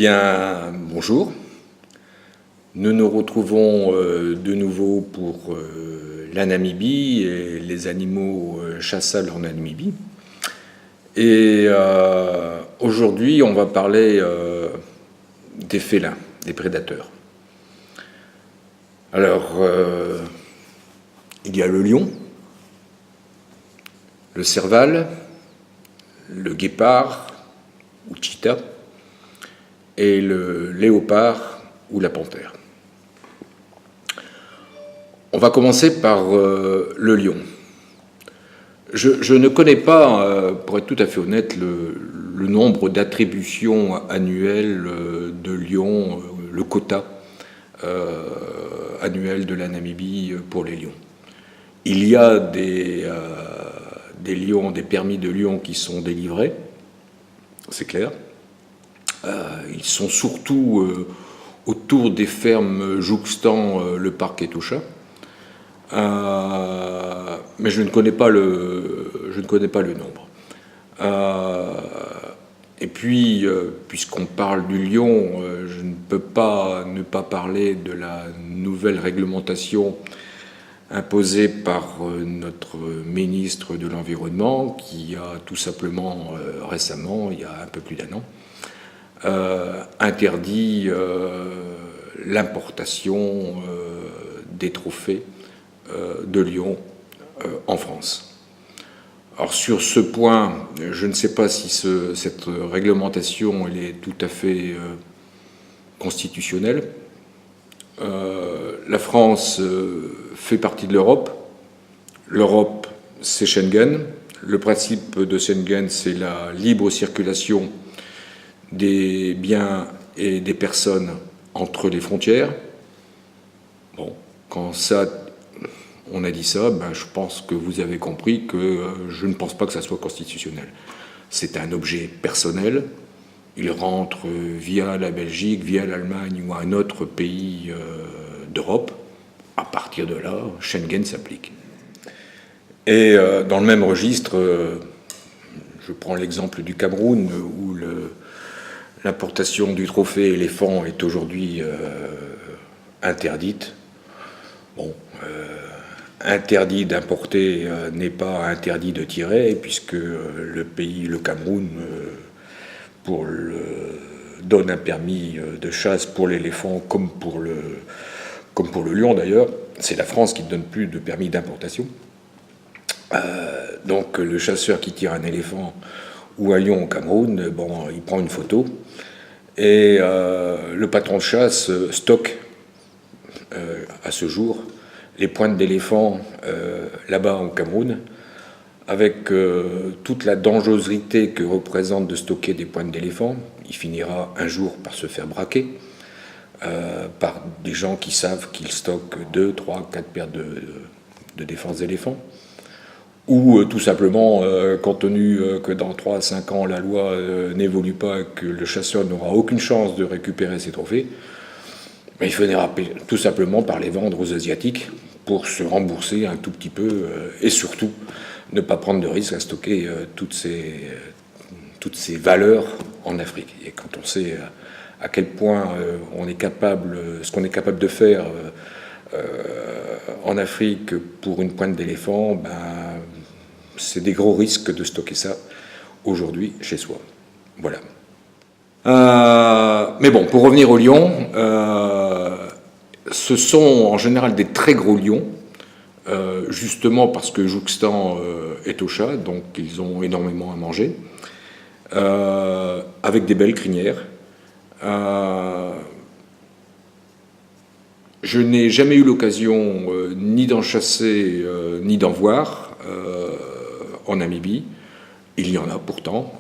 bien, bonjour. Nous nous retrouvons de nouveau pour la Namibie et les animaux chassables en Namibie. Et aujourd'hui, on va parler des félins, des prédateurs. Alors, il y a le lion, le serval, le guépard ou cheetah, et le léopard ou la panthère. On va commencer par le lion. Je ne connais pas, pour être tout à fait honnête, le nombre d'attributions annuelles de lions, le quota annuel de la Namibie pour les lions. Il y a des lions, des permis de lions qui sont délivrés, c'est clair. Ils sont surtout autour des fermes jouxtant le parc Etosha. Mais je ne connais pas le nombre. Et puis, puisqu'on parle du lion, je ne peux pas ne pas parler de la nouvelle réglementation imposée par notre ministre de l'Environnement, qui a tout simplement récemment, il y a un peu plus d'un an, interdit l'importation des trophées de lions en France. Alors sur ce point, je ne sais pas si cette réglementation elle est tout à fait constitutionnelle. La France fait partie de l'Europe. L'Europe, c'est Schengen. Le principe de Schengen, c'est la libre circulation des biens et des personnes entre les frontières. Bon, quand on a dit ça, je pense que vous avez compris que je ne pense pas que ça soit constitutionnel. C'est un objet personnel. Il rentre via la Belgique, via l'Allemagne ou un autre pays d'Europe. À partir de là, Schengen s'applique. Et dans le même registre, je prends l'exemple du Cameroun, où l'importation du trophée éléphant est aujourd'hui interdite. Bon, interdit d'importer n'est pas interdit de tirer, puisque le Cameroun, donne un permis de chasse pour l'éléphant comme pour le lion d'ailleurs. C'est la France qui ne donne plus de permis d'importation. Donc le chasseur qui tire un éléphant ou un lion au Cameroun, il prend une photo et le patron de chasse stocke à ce jour les pointes d'éléphant là-bas au Cameroun, avec toute la dangerosité que représente de stocker des pointes d'éléphant. Il finira un jour par se faire braquer par des gens qui savent qu'il stocke 2, 3, 4 paires de défense d'éléphants. Ou tout simplement, compte tenu que dans 3 à 5 ans, la loi n'évolue pas et que le chasseur n'aura aucune chance de récupérer ses trophées, il finira tout simplement par les vendre aux Asiatiques pour se rembourser un tout petit peu et surtout ne pas prendre de risque à stocker toutes ces valeurs en Afrique. Et quand on sait à quel point ce qu'on est capable de faire en Afrique pour une pointe d'éléphant, c'est des gros risques de stocker ça aujourd'hui chez soi. Voilà. Mais bon, pour revenir aux lions, ce sont en général des très gros lions, justement parce que jouxtant Etosha, donc ils ont énormément à manger, avec des belles crinières. Je n'ai jamais eu l'occasion ni d'en chasser ni d'en voir en Namibie. Il y en a pourtant,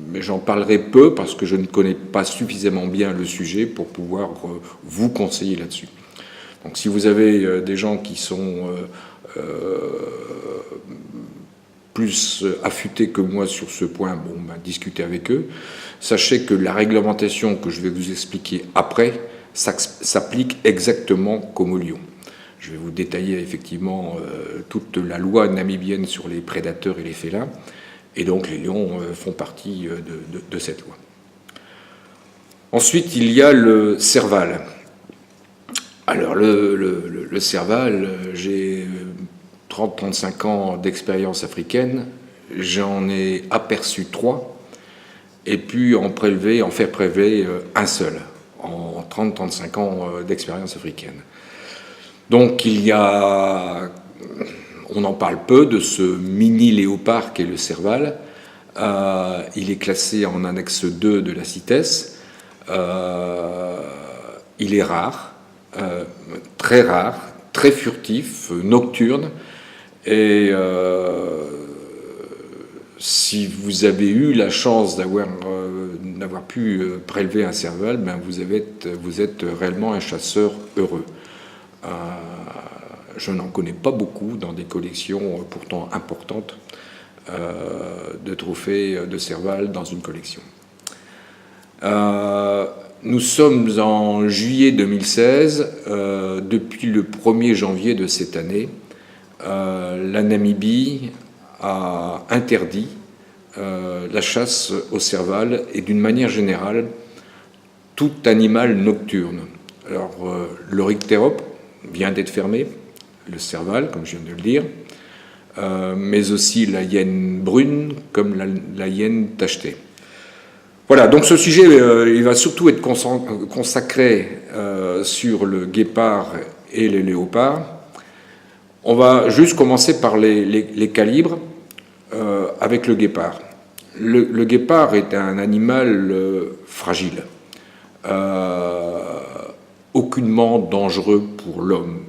mais j'en parlerai peu parce que je ne connais pas suffisamment bien le sujet pour pouvoir vous conseiller là-dessus. Donc si vous avez des gens qui sont plus affûtés que moi sur ce point, discutez avec eux. Sachez que la réglementation que je vais vous expliquer après s'applique exactement comme au lion. Je vais vous détailler effectivement toute la loi namibienne sur les prédateurs et les félins, et donc les lions font partie de cette loi. Ensuite, il y a le Serval. Alors, le Serval, j'ai 30-35 ans d'expérience africaine, j'en ai aperçu 3, et puis en faire prélever un seul, en 30-35 ans d'expérience africaine. Donc on en parle peu de ce mini léopard qu'est le Serval. Il est classé en annexe 2 de la CITES. Il est rare, très furtif, nocturne. Et si vous avez eu la chance d'avoir pu prélever un Serval, ben vous êtes réellement un chasseur heureux. Je n'en connais pas beaucoup dans des collections pourtant importantes de trophées de Serval dans une collection. Nous sommes en juillet 2016. Depuis le 1er janvier de cette année, la Namibie a interdit la chasse au Serval et d'une manière générale tout animal nocturne. Alors l'Oryctérope vient d'être fermé, le Serval, comme je viens de le dire, mais aussi la hyène brune comme la hyène tachetée. Voilà, donc ce sujet, il va surtout être consacré sur le guépard et les léopards. On va juste commencer par les calibres avec le guépard. Le guépard est un animal fragile, aucunement dangereux pour l'homme.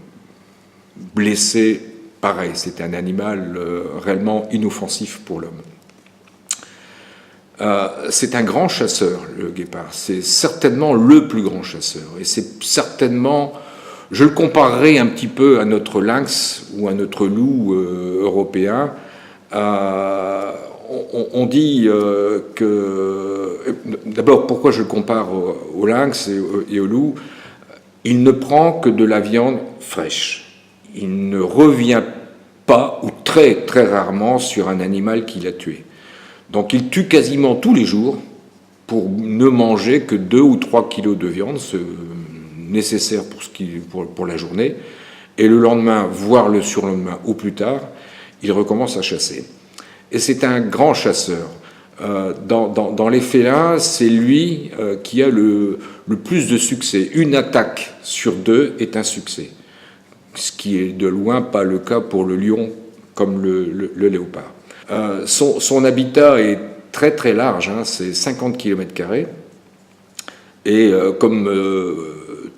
Blessé, pareil, c'est un animal réellement inoffensif pour l'homme. C'est un grand chasseur, le guépard. C'est certainement le plus grand chasseur. Et c'est certainement... Je le comparerai un petit peu à notre lynx ou à notre loup européen. On dit que... D'abord, pourquoi je le compare au lynx et au loup? Il ne prend que de la viande fraîche. Il ne revient pas, ou très très rarement, sur un animal qu'il a tué. Donc il tue quasiment tous les jours pour ne manger que 2 ou 3 kilos de viande, nécessaire pour la journée. Et le lendemain, voire le surlendemain ou plus tard, il recommence à chasser. Et c'est un grand chasseur. Dans les félins, c'est lui qui a le plus de succès. Une attaque sur 2 est un succès. Ce qui est de loin pas le cas pour le lion comme le léopard. Son habitat est très très large, hein, c'est 50 km². Et comme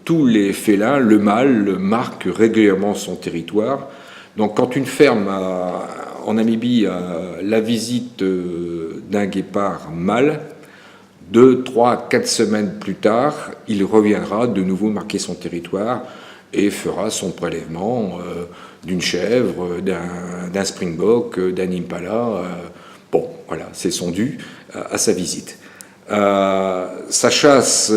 tous les félins, le mâle marque régulièrement son territoire. Donc quand une ferme en Namibie a la visite d'un guépard mâle, 2, 3, 4 semaines plus tard, il reviendra de nouveau marquer son territoire et fera son prélèvement d'une chèvre, d'un springbok, d'un impala. Bon, voilà, c'est son dû à sa visite. Sa chasse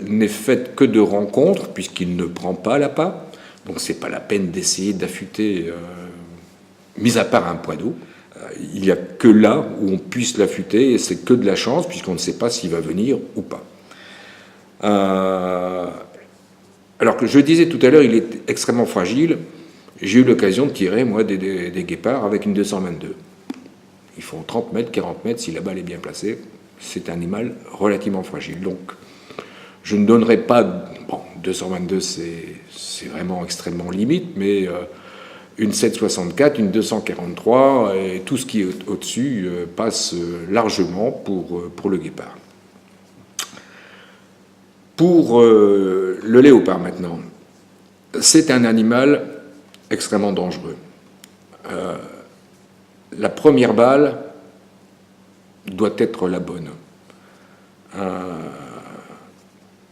n'est faite que de rencontres, puisqu'il ne prend pas l'appât. Donc c'est pas la peine d'essayer d'affûter, mis à part un poids d'eau. Il n'y a que là où on puisse l'affûter, et c'est que de la chance, puisqu'on ne sait pas s'il va venir ou pas. Alors que je disais tout à l'heure, il est extrêmement fragile. J'ai eu l'occasion de tirer, moi, des guépards avec une 222. Ils font 30 mètres, 40 mètres, si la balle est bien placée. C'est un animal relativement fragile. Donc, je ne donnerai pas... Bon, 222, c'est vraiment extrêmement limite, mais une 764, une 243, et tout ce qui est au-dessus passe largement pour le guépard. Pour le léopard, maintenant, c'est un animal extrêmement dangereux. La première balle doit être la bonne.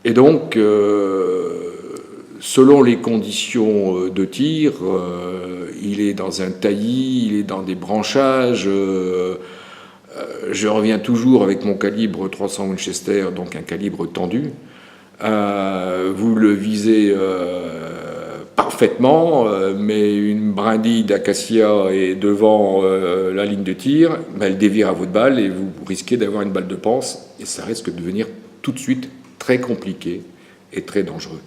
Et donc, selon les conditions de tir, il est dans un taillis, il est dans des branchages. Je reviens toujours avec mon calibre 300 Winchester, donc un calibre tendu. Vous le visez parfaitement, mais une brindille d'acacia est devant la ligne de tir, elle dévire à votre balle et vous risquez d'avoir une balle de panse et ça risque de devenir tout de suite très compliqué et très dangereux.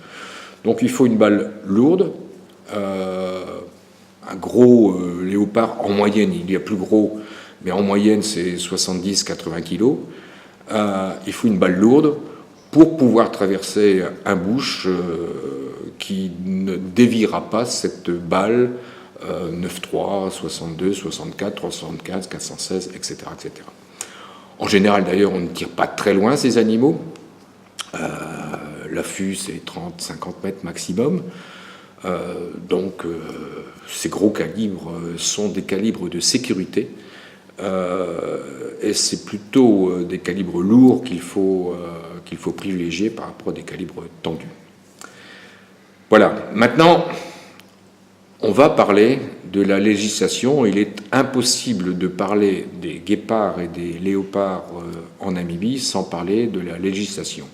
Donc il faut une balle lourde, un gros léopard en moyenne, il y a plus gros, mais en moyenne c'est 70-80 kg. Il faut une balle lourde pour pouvoir traverser un bush qui ne déviera pas cette balle 9,3, 62, 64, 375, 416, etc., etc. En général, d'ailleurs, on ne tire pas très loin ces animaux. L'affût, c'est 30-50 mètres maximum. Donc, ces gros calibres sont des calibres de sécurité. Et c'est plutôt des calibres lourds qu'il faut privilégier par rapport à des calibres tendus. Voilà. Maintenant, on va parler de la législation. Il est impossible de parler des guépards et des léopards en Namibie sans parler de la législation.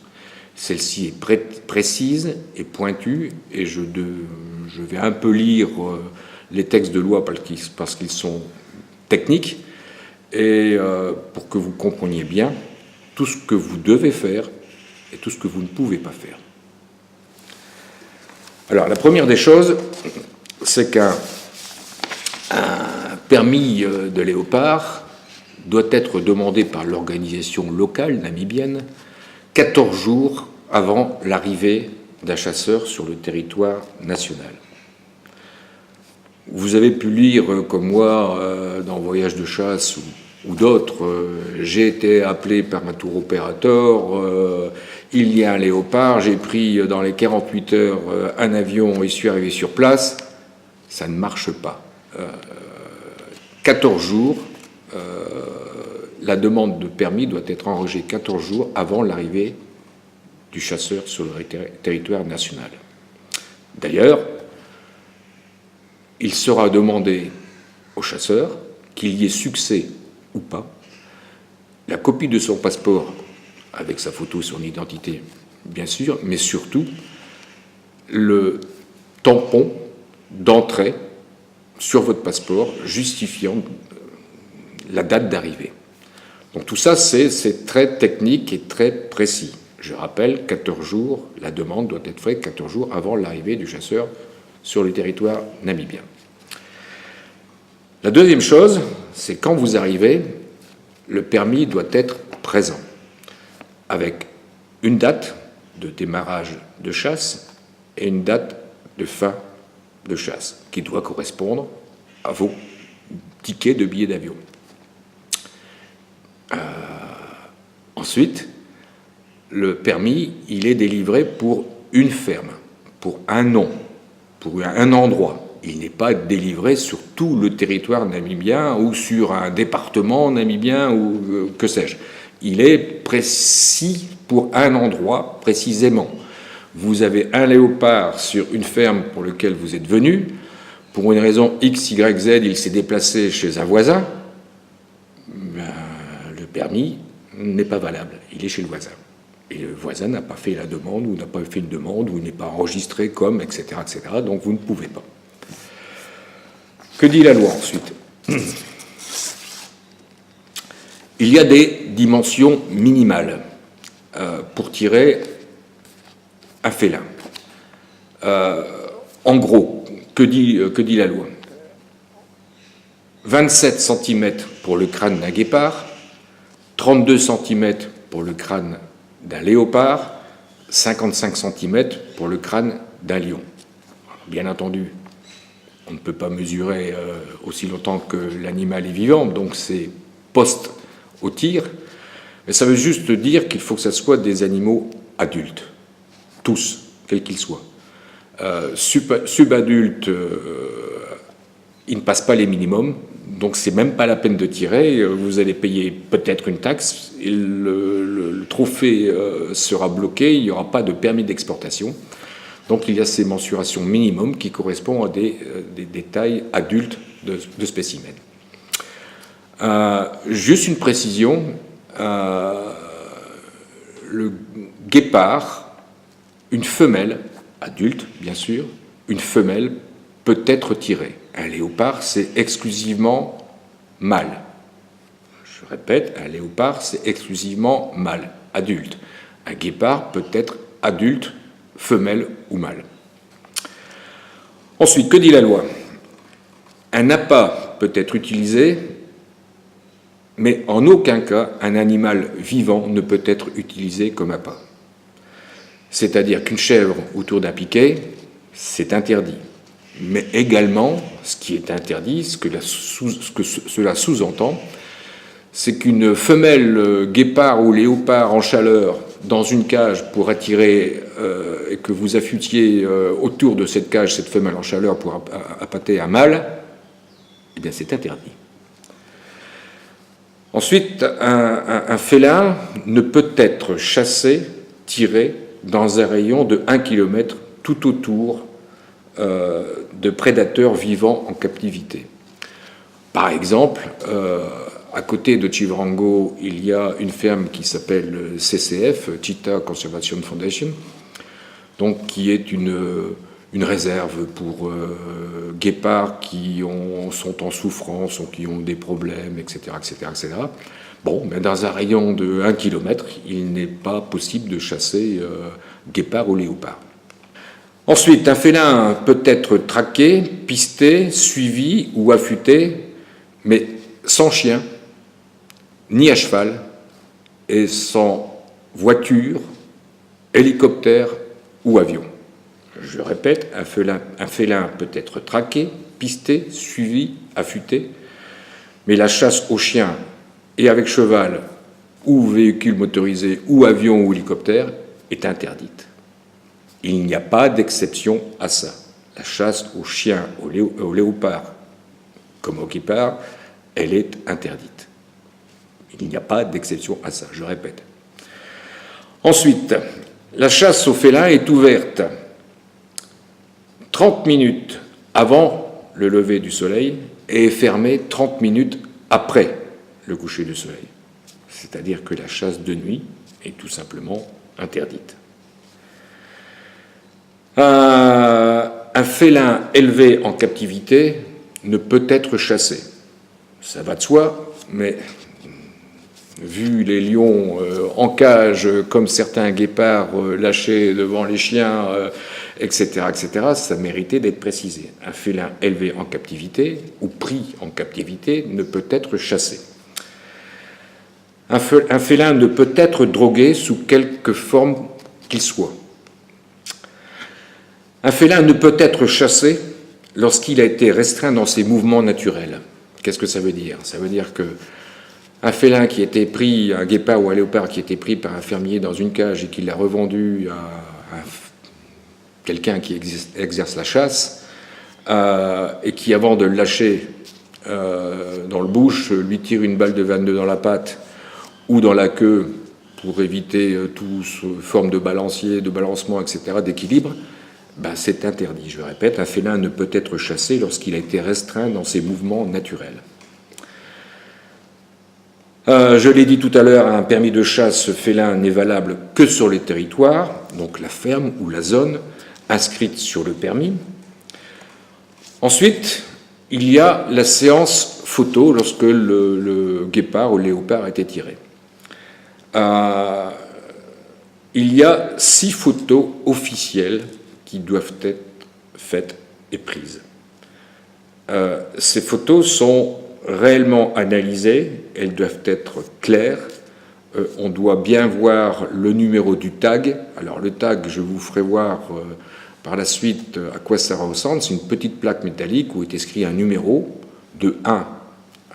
Celle-ci est précise et pointue, et je vais un peu lire les textes de loi parce qu'ils sont techniques, et pour que vous compreniez bien tout ce que vous devez faire et tout ce que vous ne pouvez pas faire. Alors, la première des choses, c'est qu'un permis de léopard doit être demandé par l'organisation locale namibienne 14 jours avant l'arrivée d'un chasseur sur le territoire national. Vous avez pu lire, comme moi, dans Voyage de chasse ou d'autres, j'ai été appelé par un tour opérateur, il y a un léopard, j'ai pris dans les 48 heures un avion et suis arrivé sur place. Ça ne marche pas. 14 jours, la demande de permis doit être enregistrée 14 jours avant l'arrivée du chasseur sur le territoire national. D'ailleurs, il sera demandé au chasseur, qu'il y ait succès ou pas, la copie de son passeport avec sa photo, son identité, bien sûr, mais surtout le tampon d'entrée sur votre passeport justifiant la date d'arrivée. Donc tout ça, c'est très technique et très précis. Je rappelle, 14 jours, la demande doit être faite 14 jours avant l'arrivée du chasseur sur le territoire namibien. La deuxième chose, c'est quand vous arrivez, le permis doit être présent, avec une date de démarrage de chasse et une date de fin de chasse, qui doit correspondre à vos tickets de billets d'avion. Ensuite, le permis, il est délivré pour une ferme, pour un nom, pour un endroit. Il n'est pas délivré sur tout le territoire namibien ou sur un département namibien ou que sais-je. Il est précis pour un endroit précisément. Vous avez un léopard sur une ferme pour laquelle vous êtes venu. Pour une raison X, Y, Z, il s'est déplacé chez un voisin. Le permis n'est pas valable. Il est chez le voisin. Et le voisin n'a pas fait la demande, ou n'a pas fait une demande, ou n'est pas enregistré comme, etc., etc. Donc vous ne pouvez pas. Que dit la loi ensuite ? Il y a des dimensions minimales pour tirer un félin. En gros, que dit la loi ? 27 cm pour le crâne d'un guépard, 32 cm pour le crâne d'un léopard, 55 cm pour le crâne d'un lion. Bien entendu, on ne peut pas mesurer aussi longtemps que l'animal est vivant, donc c'est post au tir, mais ça veut juste dire qu'il faut que ce soit des animaux adultes, tous, quels qu'ils soient. Subadultes, ils ne passent pas les minimums, donc c'est même pas la peine de tirer. Vous allez payer peut-être une taxe, et le trophée sera bloqué, il n'y aura pas de permis d'exportation. Donc il y a ces mensurations minimum qui correspondent à des tailles adultes de spécimens. Juste une précision, le guépard, une femelle, adulte bien sûr, une femelle peut être tirée. Un léopard, c'est exclusivement mâle. Je répète, un léopard, c'est exclusivement mâle, adulte. Un guépard peut être adulte, femelle ou mâle. Ensuite, que dit la loi? Un appât peut être utilisé, mais en aucun cas un animal vivant ne peut être utilisé comme appât. C'est-à-dire qu'une chèvre autour d'un piquet, c'est interdit. Mais également, ce qui est interdit, ce que cela sous-entend, c'est qu'une femelle guépard ou léopard en chaleur dans une cage pour attirer et que vous affûtiez autour de cette cage cette femelle en chaleur pour appâter un mâle, eh bien c'est interdit. Ensuite, un félin ne peut être chassé, tiré dans un rayon de 1 km tout autour de prédateurs vivants en captivité. Par exemple, à côté de Chivarango, il y a une ferme qui s'appelle CCF, Cheetah Conservation Foundation, donc qui est une réserve pour guépards qui sont en souffrance ou qui ont des problèmes, etc., etc., etc. Bon, mais dans un rayon de 1 km, il n'est pas possible de chasser guépards ou léopards. Ensuite, un félin peut être traqué, pisté, suivi ou affûté, mais sans chien, ni à cheval, et sans voiture, hélicoptère ou avion. Je répète, un félin peut être traqué, pisté, suivi, affûté, mais la chasse au chien et avec cheval ou véhicule motorisé ou avion ou hélicoptère est interdite. Il n'y a pas d'exception à ça. La chasse au chien, au léopard comme au guépard, elle est interdite. Il n'y a pas d'exception à ça, je répète. Ensuite, la chasse au félin est ouverte 30 minutes avant le lever du soleil et est fermée 30 minutes après le coucher du soleil. C'est-à-dire que la chasse de nuit est tout simplement interdite. Un félin élevé en captivité ne peut être chassé. Ça va de soi, mais vu les lions en cage, comme certains guépards lâchés devant les chiens, etc., etc., ça méritait d'être précisé. Un félin élevé en captivité ou pris en captivité ne peut être chassé. Un félin ne peut être drogué sous quelque forme qu'il soit. Un félin ne peut être chassé lorsqu'il a été restreint dans ses mouvements naturels. Qu'est-ce que ça veut dire? Ça veut dire que un félin qui était pris, un guépard ou un léopard qui était pris par un fermier dans une cage et qui l'a revendu à quelqu'un qui exerce la chasse, et qui, avant de le lâcher dans le bush, lui tire une balle de 22 dans la patte ou dans la queue pour éviter toute forme de balancier, de balancement, etc., d'équilibre, ben c'est interdit. Je répète, un félin ne peut être chassé lorsqu'il a été restreint dans ses mouvements naturels. Je l'ai dit tout à l'heure, un permis de chasse félin n'est valable que sur les territoires, donc la ferme ou la zone inscrite sur le permis. Ensuite, il y a la séance photo lorsque le guépard ou le léopard a été tiré. Il y a 6 photos officielles qui doivent être faites et prises. Ces photos sont réellement analysées, elles doivent être claires, on doit bien voir le numéro du tag. Alors le tag, je vous ferai voir par la suite à quoi ça ressemble. C'est une petite plaque métallique où est écrit un numéro de 1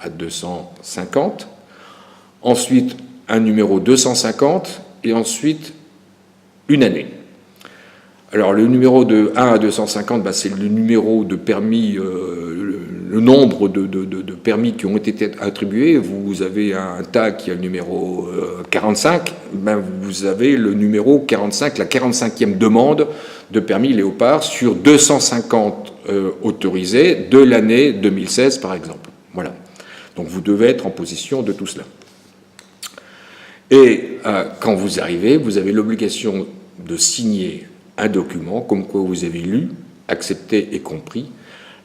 à 250, ensuite un numéro 250 et ensuite une année. Alors le numéro de 1 à 250, ben, c'est le numéro de permis, le nombre de permis qui ont été attribués. Vous avez un tag qui a le numéro 45, ben, vous avez le numéro 45, la 45e demande de permis léopard sur 250 autorisés de l'année 2016 par exemple. Voilà. Donc vous devez être en possession de tout cela. Et quand vous arrivez, vous avez l'obligation de signer un document comme quoi vous avez lu, accepté et compris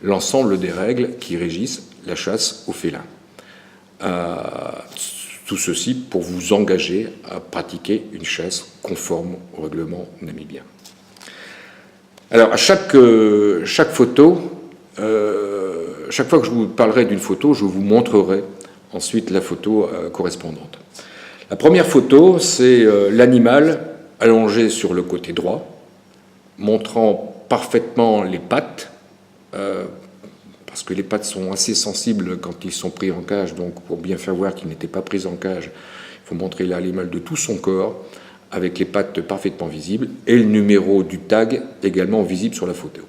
l'ensemble des règles qui régissent la chasse aux félins. Tout ceci pour vous engager à pratiquer une chasse conforme au règlement namibien. Alors, à chaque photo, chaque fois que je vous parlerai d'une photo, je vous montrerai ensuite la photo correspondante. La première photo, c'est l'animal allongé sur le côté droit, montrant parfaitement les pattes, parce que les pattes sont assez sensibles quand ils sont pris en cage, donc pour bien faire voir qu'ils n'étaient pas pris en cage, il faut montrer l'animal de tout son corps, avec les pattes parfaitement visibles, et le numéro du tag également visible sur la photo.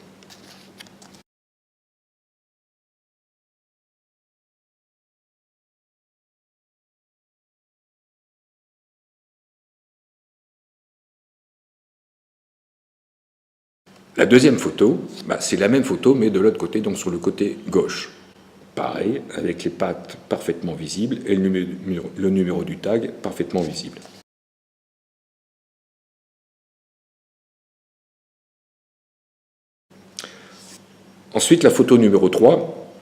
La deuxième photo, c'est la même photo, mais de l'autre côté, donc sur le côté gauche. Pareil, avec les pattes parfaitement visibles et le numéro du tag parfaitement visible. Ensuite, la photo numéro 3,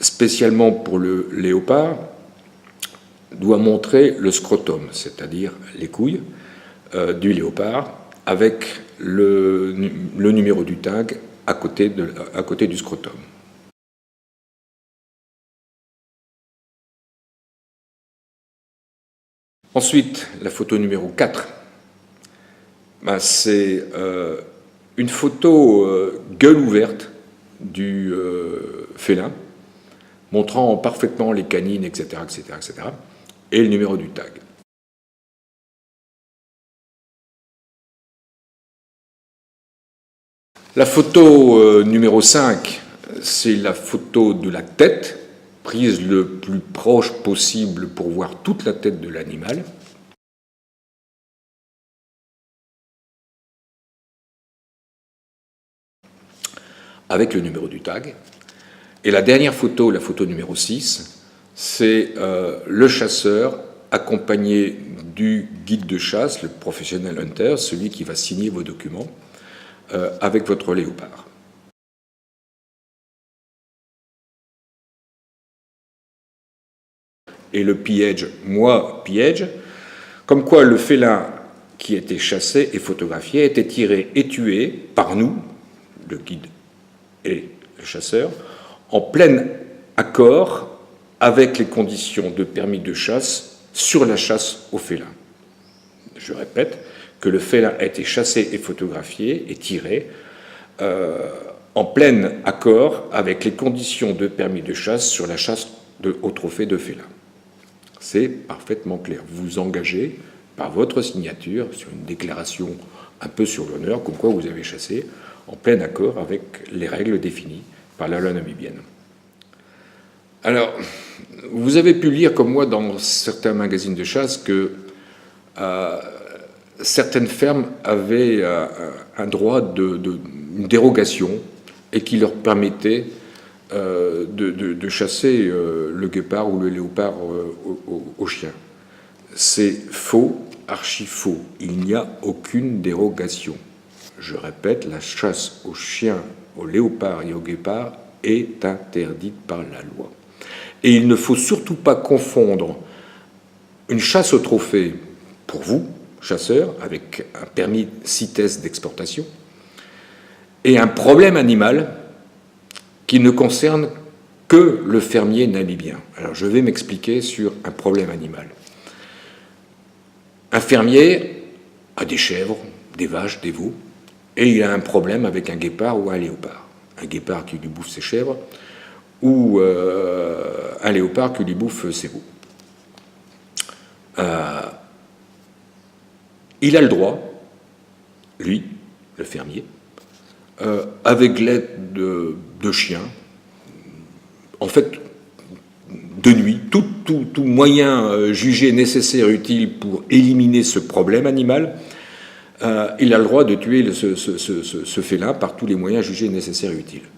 spécialement pour le léopard, doit montrer le scrotum, c'est-à-dire les couilles du léopard, avec le numéro du tag à côté du scrotum. Ensuite, la photo numéro 4, c'est une photo gueule ouverte du félin, montrant parfaitement les canines, etc., etc., etc., et le numéro du tag. La photo numéro 5, c'est la photo de la tête, prise le plus proche possible pour voir toute la tête de l'animal. Avec le numéro du tag. Et la dernière photo, la photo numéro 6, c'est le chasseur accompagné du guide de chasse, le professionnel hunter, celui qui va signer vos documents, avec votre léopard. Et le piège, piège, comme quoi le félin qui était chassé et photographié était tiré et tué par nous, le guide et le chasseur, en plein accord avec les conditions de permis de chasse sur la chasse au félin. Je répète que le félin a été chassé et photographié et tiré en plein accord avec les conditions de permis de chasse sur la chasse au trophée de félin. C'est parfaitement clair. Vous vous engagez par votre signature sur une déclaration un peu sur l'honneur, comme quoi vous avez chassé en plein accord avec les règles définies par la loi namibienne. Alors, vous avez pu lire, comme moi, dans certains magazines de chasse, que certaines fermes avaient un droit une dérogation et qui leur permettait de chasser le guépard ou le léopard au chien. C'est faux, archi faux. Il n'y a aucune dérogation. Je répète, la chasse au chien, au léopard et au guépard est interdite par la loi. Et il ne faut surtout pas confondre une chasse au trophée pour vous, chasseurs, avec un permis CITES d'exportation, et un problème animal qui ne concerne que le fermier namibien. Alors je vais m'expliquer sur un problème animal. Un fermier a des chèvres, des vaches, des veaux, et il a un problème avec un guépard ou un léopard. Un guépard qui lui bouffe ses chèvres, ou un léopard qui lui bouffe ses veaux. Il a le droit, lui, le fermier, avec l'aide de chiens, en fait, de nuit, tout moyen jugé nécessaire et utile pour éliminer ce problème animal, il a le droit de tuer ce félin par tous les moyens jugés nécessaires et utiles.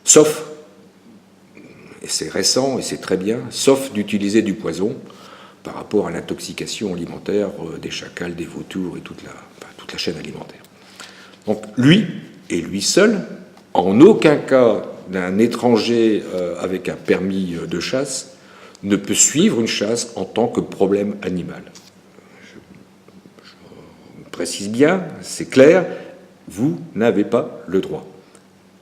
Sauf, et c'est récent et c'est très bien, sauf d'utiliser du poison par rapport à l'intoxication alimentaire des chacals, des vautours et toute la chaîne alimentaire. Donc lui, et lui seul, en aucun cas d'un étranger avec un permis de chasse, ne peut suivre une chasse en tant que problème animal. Je précise bien, c'est clair, vous n'avez pas le droit.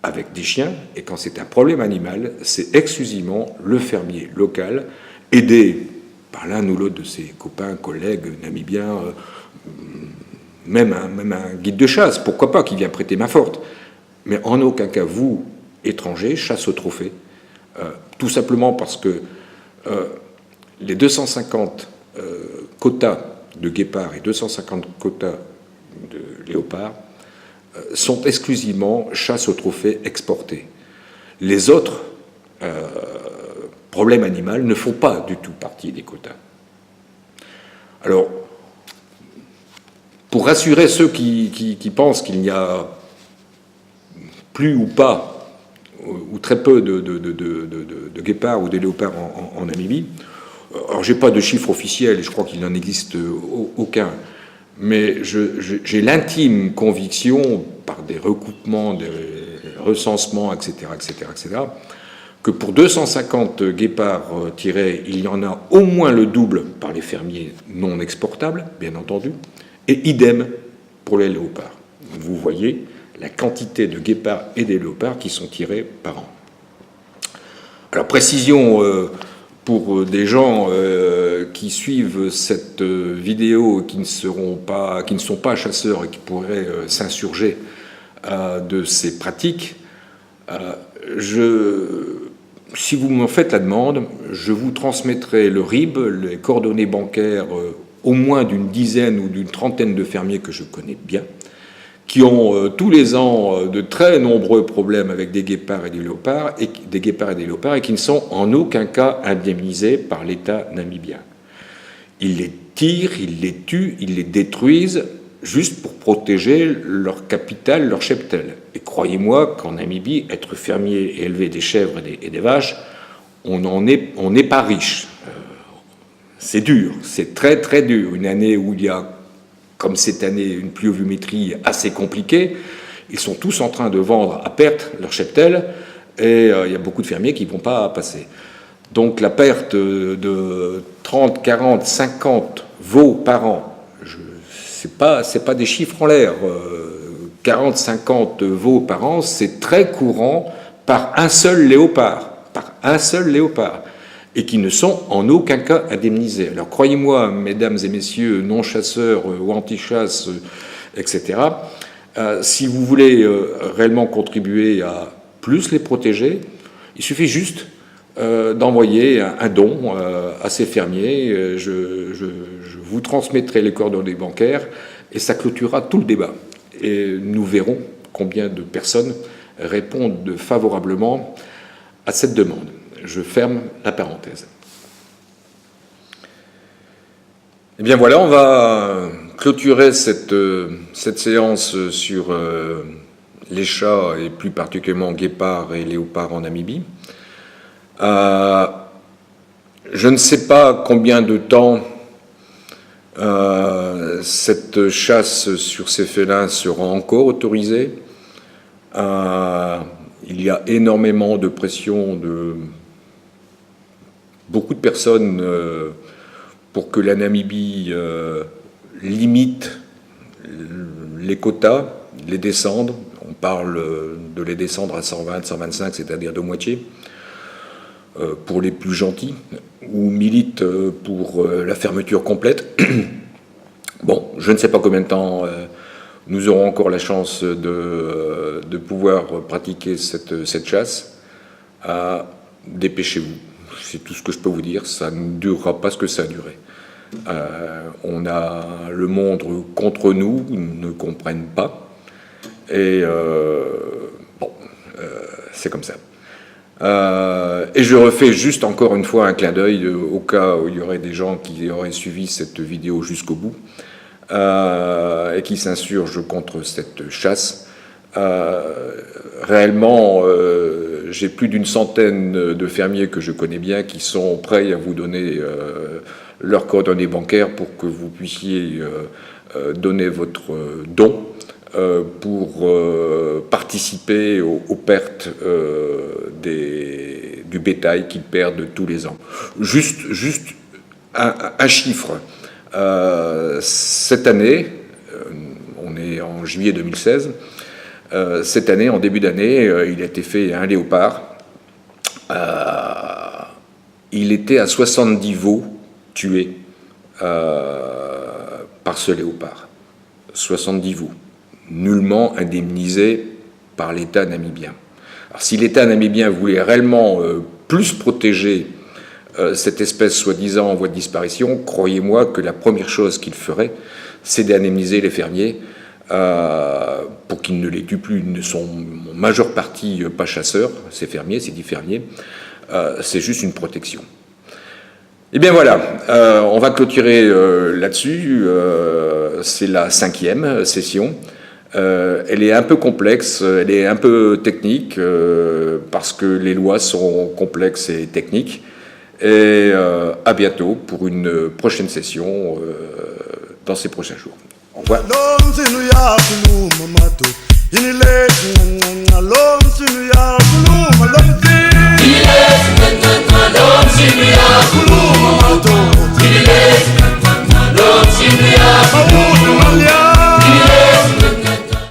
Avec des chiens, et quand c'est un problème animal, c'est exclusivement le fermier local, aidé par l'un ou l'autre de ses copains, collègues namibiens, même un guide de chasse, pourquoi pas, qui vient prêter main forte. Mais en aucun cas, vous, étrangers, chasse au trophée, tout simplement parce que les 250 quotas de guépards et 250 quotas de léopards sont exclusivement chasse au trophée exportée. Les autres problèmes animaux ne font pas du tout partie des quotas. Alors, pour rassurer ceux qui pensent qu'il n'y a plus ou pas, ou très peu de guépards ou de léopards en Namibie, alors j'ai pas de chiffres officiels, et je crois qu'il n'en existe aucun, mais j'ai l'intime conviction, par des recoupements, des recensements, etc., que pour 250 guépards tirés, il y en a au moins le double par les fermiers non exportables, bien entendu, et idem pour les léopards. Vous voyez la quantité de guépards et des léopards qui sont tirés par an. Alors, précision pour des gens qui suivent cette vidéo, qui ne sont pas chasseurs et qui pourraient s'insurger de ces pratiques, si vous m'en faites la demande, je vous transmettrai le RIB, les coordonnées bancaires, au moins d'une dizaine ou d'une trentaine de fermiers que je connais bien, qui ont tous les ans de très nombreux problèmes avec des guépards et des léopards, et qui ne sont en aucun cas indemnisés par l'État namibien. Ils les tirent, ils les tuent, ils les détruisent, juste pour protéger leur capital, leur cheptel. Et croyez-moi qu'en Namibie, être fermier et élever des chèvres et des vaches, on n'est pas riche. C'est dur, c'est très très dur. Une année où il y a, comme cette année, une pluviométrie assez compliquée, ils sont tous en train de vendre à perte leur cheptel, et il y a beaucoup de fermiers qui ne vont pas passer. Donc la perte de 30, 40, 50 veaux par an, c'est pas des chiffres en l'air. 40, 50 veaux par an, c'est très courant par un seul léopard, et qui ne sont en aucun cas indemnisés. Alors croyez-moi, mesdames et messieurs, non-chasseurs ou anti-chasse, etc., si vous voulez réellement contribuer à plus les protéger, il suffit juste d'envoyer un don à ces fermiers. Je vous transmettrai les coordonnées bancaires et ça clôturera tout le débat. Et nous verrons combien de personnes répondent favorablement à cette demande. Je ferme la parenthèse. Eh bien voilà, on va clôturer cette séance sur les chats et plus particulièrement guépards et léopards en Namibie. Je ne sais pas combien de temps cette chasse sur ces félins sera encore autorisée. Il y a énormément de pression de beaucoup de personnes pour que la Namibie limite les quotas, les descendre. On parle de les descendre à 120, 125, c'est-à-dire de moitié, pour les plus gentils, ou milite pour la fermeture complète. Bon, je ne sais pas combien de temps nous aurons encore la chance de pouvoir pratiquer cette chasse. Dépêchez-vous, c'est tout ce que je peux vous dire, ça ne durera pas ce que ça a duré. On a le monde contre nous, ils ne comprennent pas, et c'est comme ça. Et je refais juste encore une fois un clin d'œil au cas où il y aurait des gens qui auraient suivi cette vidéo jusqu'au bout et qui s'insurgent contre cette chasse. Réellement, j'ai plus d'une centaine de fermiers que je connais bien qui sont prêts à vous donner leurs coordonnées bancaires pour que vous puissiez donner votre don pour participer aux pertes des du bétail qu'ils perdent tous les ans. Juste un chiffre. Cette année, on est en juillet 2016, cette année, en début d'année, il a été fait un léopard. Il était à 70 veaux tués par ce léopard. 70 veaux, nullement indemnisés par l'État namibien. Alors, si l'État namibien voulait réellement plus protéger cette espèce soi-disant en voie de disparition, croyez-moi que la première chose qu'il ferait, c'est d'indemniser les fermiers pour qu'ils ne les tuent plus. Ils ne sont en majeure partie pas chasseurs, ces fermiers, ces 10 fermiers. C'est juste une protection. Eh bien voilà, on va clôturer là-dessus. C'est la 5e session. Elle est un peu complexe, elle est un peu technique, parce que les lois sont complexes et techniques. Et à bientôt pour une prochaine session dans ces prochains jours. Au revoir.